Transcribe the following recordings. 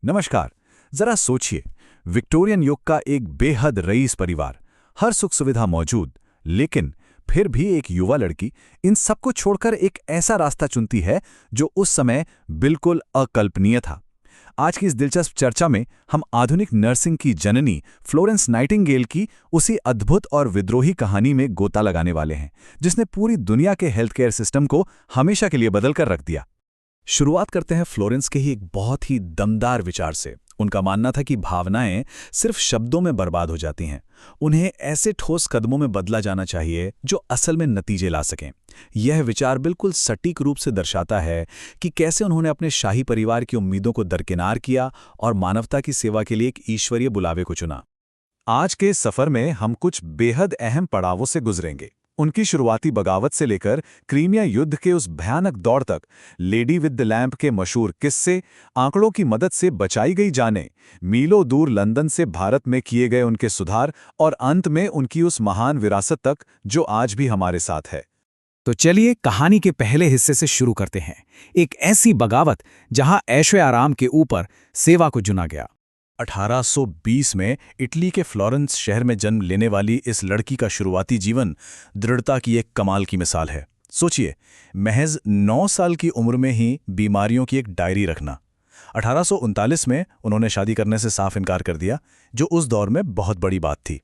नमस्कार। जरा सोचिए, विक्टोरियन युग का एक बेहद रईस परिवार, हर सुख सुविधा मौजूद, लेकिन फिर भी एक युवा लड़की इन सबको छोड़कर एक ऐसा रास्ता चुनती है जो उस समय बिल्कुल अकल्पनीय था। आज की इस दिलचस्प चर्चा में हम आधुनिक नर्सिंग की जननी फ्लोरेंस नाइटिंगेल की उसी अद्भुत और विद्रोही कहानी में गोता लगाने वाले हैं, जिसने पूरी दुनिया के हेल्थ केयर सिस्टम को हमेशा के लिए बदल कर रख दिया। शुरुआत करते हैं फ्लोरेंस के ही एक बहुत ही दमदार विचार से। उनका मानना था कि भावनाएं सिर्फ शब्दों में बर्बाद हो जाती हैं, उन्हें ऐसे ठोस कदमों में बदला जाना चाहिए जो असल में नतीजे ला सकें। यह विचार बिल्कुल सटीक रूप से दर्शाता है कि कैसे उन्होंने अपने शाही परिवार की उम्मीदों को दरकिनार किया और मानवता की सेवा के लिए एक ईश्वरीय बुलावे को चुना। आज के इस सफर में हम कुछ बेहद अहम पड़ावों से गुजरेंगे, उनकी शुरुआती बगावत से लेकर क्रीमिया युद्ध के उस भयानक दौर तक, लेडी विद द लैंप के मशहूर किस्से, आंकड़ों की मदद से बचाई गई जानें, मीलों दूर लंदन से भारत में किए गए उनके सुधार और अंत में उनकी उस महान विरासत तक जो आज भी हमारे साथ है। तो चलिए कहानी के पहले हिस्से से शुरू करते हैं। एक ऐसी बगावत जहां ऐशो आराम के ऊपर सेवा को चुना गया। 1820 में इटली के फ्लोरेंस शहर में जन्म लेने वाली इस लड़की का शुरुआती जीवन दृढ़ता की एक कमाल की मिसाल है। सोचिए, महज 9 साल की उम्र में ही बीमारियों की एक डायरी रखना। 1839 में उन्होंने शादी करने से साफ इनकार कर दिया, जो उस दौर में बहुत बड़ी बात थी।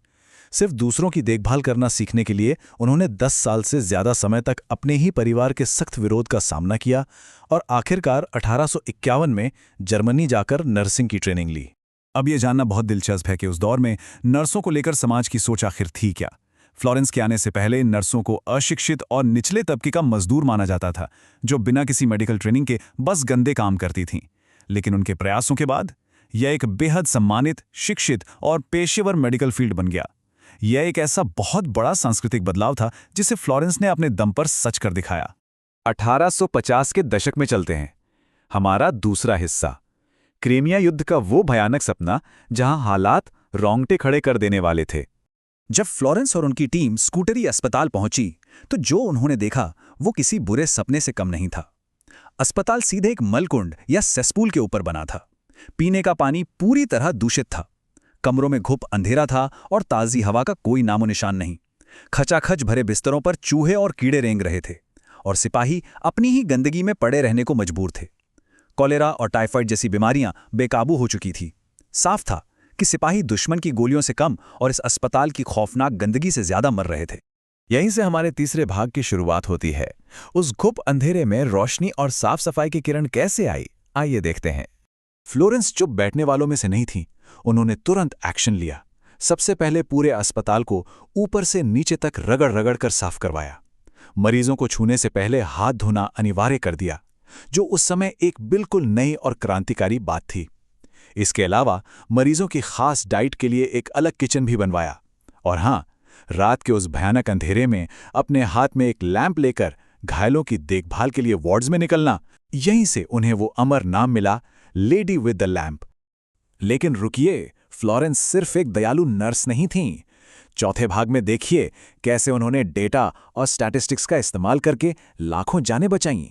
सिर्फ दूसरों की देखभाल करना सीखने के लिए उन्होंने 10 साल से ज्यादा समय तक अपने ही परिवार के सख्त विरोध का सामना किया और आखिरकार 1851 में जर्मनी जाकर नर्सिंग की ट्रेनिंग ली। अब यह जानना बहुत दिलचस्प है कि उस दौर में नर्सों को लेकर समाज की सोच आखिर थी क्या। फ्लोरेंस के आने से पहले नर्सों को अशिक्षित और निचले तबके का मजदूर माना जाता था, जो बिना किसी मेडिकल ट्रेनिंग के बस गंदे काम करती थीं। लेकिन उनके प्रयासों के बाद यह एक बेहद सम्मानित, शिक्षित और पेशेवर मेडिकल फील्ड बन गया। यह एक ऐसा बहुत बड़ा सांस्कृतिक बदलाव था जिसे फ्लोरेंस ने अपने दम पर सच कर दिखाया। 1850 के दशक में चलते हैं। हमारा दूसरा हिस्सा, क्रीमिया युद्ध का वो भयानक सपना जहां हालात रोंगटे खड़े कर देने वाले थे। जब फ्लोरेंस और उनकी टीम स्कूटरी अस्पताल पहुंची तो जो उन्होंने देखा वो किसी बुरे सपने से कम नहीं था। अस्पताल सीधे एक मलकुंड या सेसपूल के ऊपर बना था। पीने का पानी पूरी तरह दूषित था। कमरों में घुप अंधेरा था और ताज़ी हवा का कोई नामो निशान नहीं। खचाखच भरे बिस्तरों पर चूहे और कीड़े रेंग रहे थे और सिपाही अपनी ही गंदगी में पड़े रहने को मजबूर थे। कॉलेरा और टाइफाइड जैसी बीमारियां बेकाबू हो चुकी थी। साफ था कि सिपाही दुश्मन की गोलियों से कम और इस अस्पताल की खौफनाक गंदगी से ज्यादा मर रहे थे। यहीं से हमारे तीसरे भाग की शुरुआत होती है। उस घुप अंधेरे में रोशनी और साफ सफाई की किरण कैसे आई, आइए देखते हैं। फ्लोरेंस चुप बैठने वालों में से नहीं थी। उन्होंने तुरंत एक्शन लिया। सबसे पहले पूरे अस्पताल को ऊपर से नीचे तक रगड़ रगड़ कर साफ करवाया। मरीजों को छूने से पहले हाथ धोना अनिवार्य कर दिया, जो उस समय एक बिल्कुल नई और क्रांतिकारी बात थी। इसके अलावा मरीजों की खास डाइट के लिए एक अलग किचन भी बनवाया। और हाँ, रात के उस भयानक अंधेरे में अपने हाथ में एक लैंप लेकर घायलों की देखभाल के लिए वार्ड्स में निकलना, यहीं से उन्हें वो अमर नाम मिला, लेडी विद द लैंप। लेकिन रुकिए, फ्लोरेंस सिर्फ एक दयालु नर्स नहीं थीं। चौथे भाग में देखिए कैसे उन्होंने डेटा और स्टैटिस्टिक्स का इस्तेमाल करके लाखों जानें बचाईं।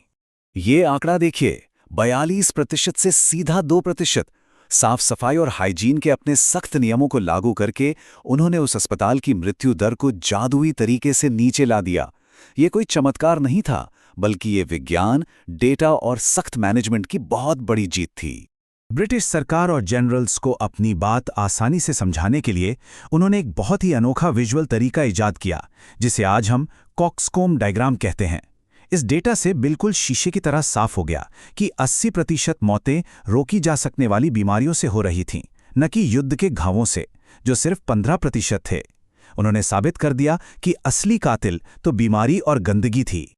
ये आंकड़ा देखिए, 42% से सीधा 2%। साफ सफाई और हाइजीन के अपने सख्त नियमों को लागू करके उन्होंने उस अस्पताल की मृत्यु दर को जादुई तरीके से नीचे ला दिया। ये कोई चमत्कार नहीं था, बल्कि ये विज्ञान, डेटा और सख्त मैनेजमेंट की बहुत बड़ी जीत थी। ब्रिटिश सरकार और जनरल्स को अपनी बात आसानी से समझाने के लिए उन्होंने एक बहुत ही अनोखा विजुअल तरीका इजाद किया, जिसे आज हम कॉक्सकॉम डायग्राम कहते हैं। इस डेटा से बिल्कुल शीशे की तरह साफ हो गया कि 80% मौतें रोकी जा सकने वाली बीमारियों से हो रही थीं, न कि युद्ध के घावों से, जो सिर्फ 15% थे। उन्होंने साबित कर दिया कि असली कातिल तो बीमारी और गंदगी थी।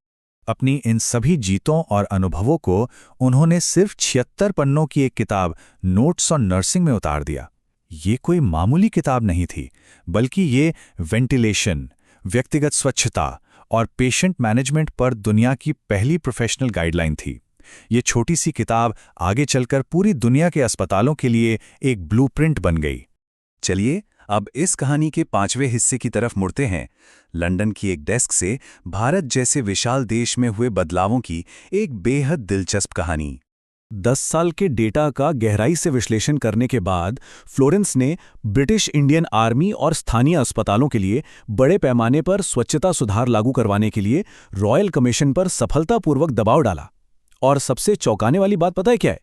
अपनी इन सभी जीतों और अनुभवों को उन्होंने सिर्फ 76 पन्नों की एक किताब नोट्स ऑन नर्सिंग में उतार दिया। ये कोई मामूली किताब नहीं थी, बल्कि ये वेंटिलेशन, व्यक्तिगत स्वच्छता और पेशेंट मैनेजमेंट पर दुनिया की पहली प्रोफेशनल गाइडलाइन थी। ये छोटी सी किताब आगे चलकर पूरी दुनिया के अस्पतालों के लिए एक ब्लूप्रिंट बन गई। चलिए अब इस कहानी के 5वें हिस्से की तरफ मुड़ते हैं। लंदन की एक डेस्क से भारत जैसे विशाल देश में हुए बदलावों की एक बेहद दिलचस्प कहानी। 10 साल के डेटा का गहराई से विश्लेषण करने के बाद फ्लोरेंस ने ब्रिटिश इंडियन आर्मी और स्थानीय अस्पतालों के लिए बड़े पैमाने पर स्वच्छता सुधार लागू करवाने के लिए रॉयल कमीशन पर सफलतापूर्वक दबाव डाला। और सबसे चौंकाने वाली बात पता है क्या है?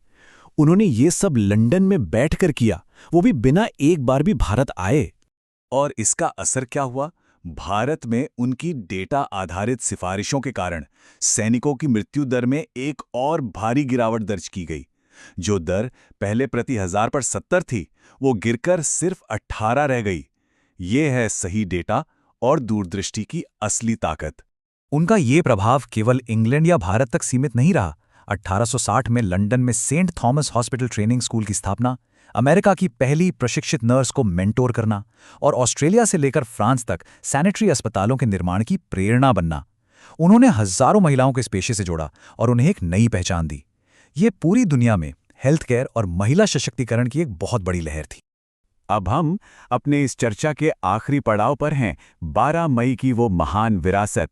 उन्होंने ये सब लंदन में बैठकर किया, वो भी बिना एक बार भी भारत आए। और इसका असर क्या हुआ? भारत में उनकी डेटा आधारित सिफारिशों के कारण सैनिकों की मृत्यु दर में एक और भारी गिरावट दर्ज की गई। जो दर पहले प्रति 1000 पर 70 थी, वो गिरकर सिर्फ 18 रह गई। ये है सही डेटा और दूरदृष्टि की असली ताकत। उनका ये प्रभाव केवल इंग्लैंड या भारत तक सीमित नहीं रहा। 1860 में लंदन में Saint Thomas hospital training school की स्थापना, अमेरिका की पहली प्रशिक्षित नर्स को मेंटोर करना और ऑस्ट्रेलिया से लेकर फ्रांस तक सैनिटरी अस्पतालों के निर्माण की प्रेरणा बनना, उन्होंने हजारों महिलाओं को इस पेशे से जोड़ा और उन्हें एक नई पहचान दी। ये पूरी दुनिया में हेल्थ केयर और महिला सशक्तिकरण की एक बहुत बड़ी लहर थी। अब हम अपने इस चर्चा के आखिरी पड़ाव पर हैं, 12 मई की वो महान विरासत।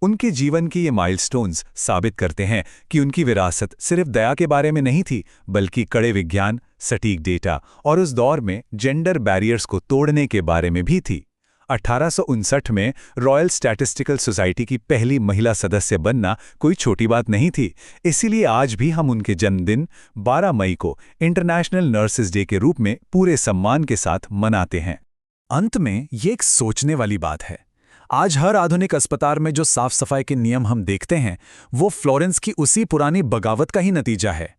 उनके जीवन के ये माइलस्टोन्स साबित करते हैं कि उनकी विरासत सिर्फ दया के बारे में नहीं थी, बल्कि कड़े विज्ञान, सटीक डेटा और उस दौर में जेंडर बैरियर्स को तोड़ने के बारे में भी थी। 1859 में रॉयल स्टैटिस्टिकल सोसाइटी की पहली महिला सदस्य बनना कोई छोटी बात नहीं थी। इसीलिए आज भी हम उनके जन्मदिन 12 मई को इंटरनेशनल नर्सेज डे के रूप में पूरे सम्मान के साथ मनाते हैं। अंत में ये एक सोचने वाली बात है। आज हर आधुनिक अस्पताल में जो साफ सफाई के नियम हम देखते हैं, वो फ्लोरेंस की उसी पुरानी बगावत का ही नतीजा है।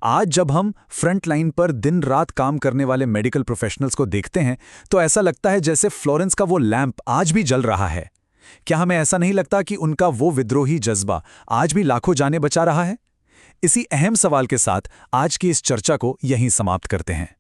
आज जब हम फ्रंट लाइन पर दिन रात काम करने वाले मेडिकल प्रोफेशनल्स को देखते हैं, तो ऐसा लगता है जैसे फ्लोरेंस का वो लैंप आज भी जल रहा है। क्या हमें ऐसा नहीं लगता कि उनका वो विद्रोही जज्बा आज भी लाखों जानें बचा रहा है? इसी अहम सवाल के साथ आज की इस चर्चा को यहीं समाप्त करते हैं।